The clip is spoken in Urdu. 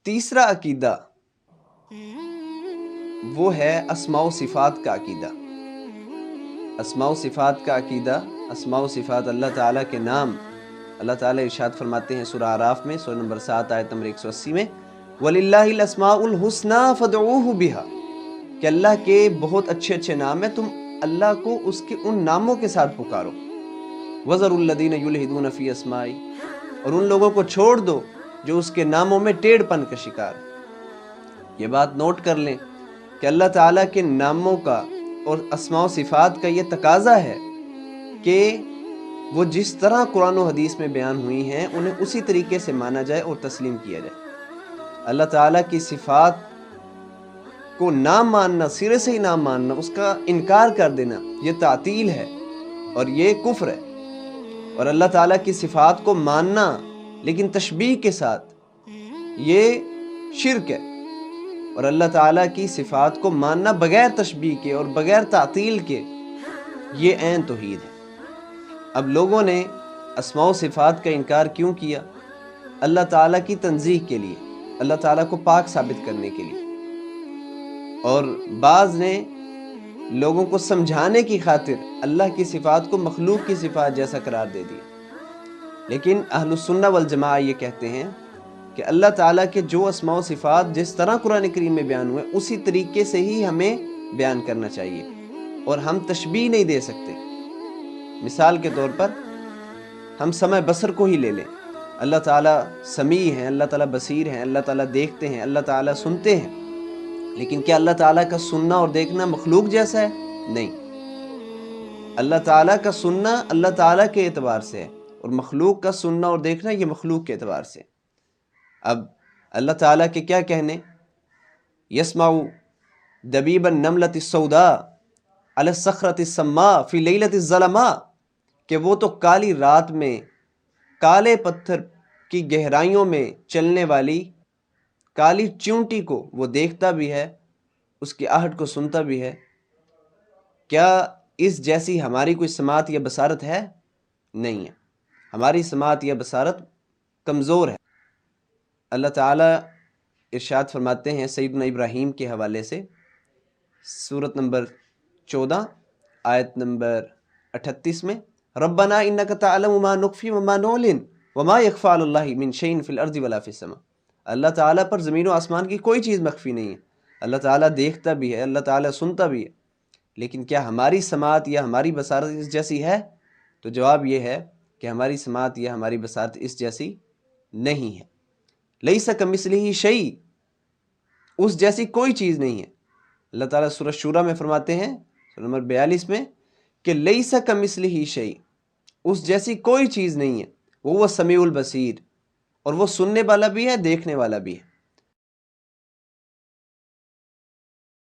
تیسرا عقیدہ وہ ہے اسماء و صفات کا عقیدہ۔ اسماء و صفات کا عقیدہ، اسماء و صفات اللہ تعالیٰ کے نام، اللہ تعالیٰ ارشاد فرماتے ہیں سورہ اعراف میں سورہ نمبر 7 آیت نمبر 180 میں وَلِلَّهِ الْأَسْمَاءُ الْحُسْنَى فَادْعُوهُ بِهَا، کہ اللہ کے بہت اچھے اچھے نام ہیں، تم اللہ کو اس کے ان ناموں کے ساتھ پکارو۔ وَذَرُوا الَّذِينَ يُلْحِدُونَ فِي أَسْمَائِهِ، اور ان لوگوں کو چھوڑ دو جو اس کے ناموں میں ٹیڑھ پن کا شکار۔ یہ بات نوٹ کر لیں کہ اللہ تعالیٰ کے ناموں کا اور اسماء و صفات کا یہ تقاضا ہے کہ وہ جس طرح قرآن و حدیث میں بیان ہوئی ہیں انہیں اسی طریقے سے مانا جائے اور تسلیم کیا جائے۔ اللہ تعالیٰ کی صفات کو نہ ماننا، سرے سے ہی نہ ماننا، اس کا انکار کر دینا، یہ تعطیل ہے اور یہ کفر ہے۔ اور اللہ تعالیٰ کی صفات کو ماننا لیکن تشبیہ کے ساتھ، یہ شرک ہے۔ اور اللہ تعالیٰ کی صفات کو ماننا بغیر تشبیہ کے اور بغیر تعطیل کے، یہ عین توحید ہے۔ اب لوگوں نے اسماء و صفات کا انکار کیوں کیا؟ اللہ تعالیٰ کی تنزیہ کے لیے، اللہ تعالیٰ کو پاک ثابت کرنے کے لیے، اور بعض نے لوگوں کو سمجھانے کی خاطر اللہ کی صفات کو مخلوق کی صفات جیسا قرار دے دیا۔ لیکن اہل السنہ والجماعہ یہ کہتے ہیں کہ اللہ تعالیٰ کے جو اسماء و صفات جس طرح قرآن کریم میں بیان ہوئے اسی طریقے سے ہی ہمیں بیان کرنا چاہیے، اور ہم تشبیہ نہیں دے سکتے۔ مثال کے طور پر ہم سمع بصر کو ہی لے لیں، اللہ تعالیٰ سمیع ہیں، اللہ تعالیٰ بصیر ہیں، اللہ تعالیٰ دیکھتے ہیں، اللہ تعالیٰ سنتے ہیں، لیکن کیا اللہ تعالیٰ کا سننا اور دیکھنا مخلوق جیسا ہے؟ نہیں۔ اللہ تعالیٰ کا سننا اللہ تعالیٰ کے اعتبار سے ہے، اور مخلوق کا سننا اور دیکھنا یہ مخلوق کے اعتبار سے۔ اب اللہ تعالیٰ کے کیا کہنے؟ یسمع دبیب النملۃ السوداء علی الصخرۃ السماء فی لیلۃ الظلماء، کہ وہ تو کالی رات میں کالے پتھر کی گہرائیوں میں چلنے والی کالی چونٹی کو وہ دیکھتا بھی ہے، اس کی آہٹ کو سنتا بھی ہے۔ کیا اس جیسی ہماری کوئی سماعت یا بصارت ہے؟ نہیں ہے، ہماری سماعت یا بصارت کمزور ہے۔ اللہ تعالیٰ ارشاد فرماتے ہیں سیدنا ابراہیم کے حوالے سے سورت نمبر 14 آیت نمبر 38 میں ربنا انک تعلم ما نخفی وما نعلن وما یخفی علی اللہ من شیء فی الارض ولا فی السماء۔ اللہ تعالیٰ پر زمین و آسمان کی کوئی چیز مخفی نہیں ہے، اللہ تعالیٰ دیکھتا بھی ہے، اللہ تعالیٰ سنتا بھی ہے، لیکن کیا ہماری سماعت یا ہماری بصارت اس جیسی ہے؟ تو جواب یہ ہے کہ ہماری سماعت یا ہماری بصارت اس جیسی نہیں ہے۔ لیس کمثلہ شیء، اس جیسی کوئی چیز نہیں ہے۔ اللہ تعالیٰ سورہ شورى میں فرماتے ہیں سورہ نمبر 42 میں کہ لیس کمثلہ شیء، اس جیسی کوئی چیز نہیں ہے، وہ سمیع البصیر، اور وہ سننے والا بھی ہے، دیکھنے والا بھی ہے۔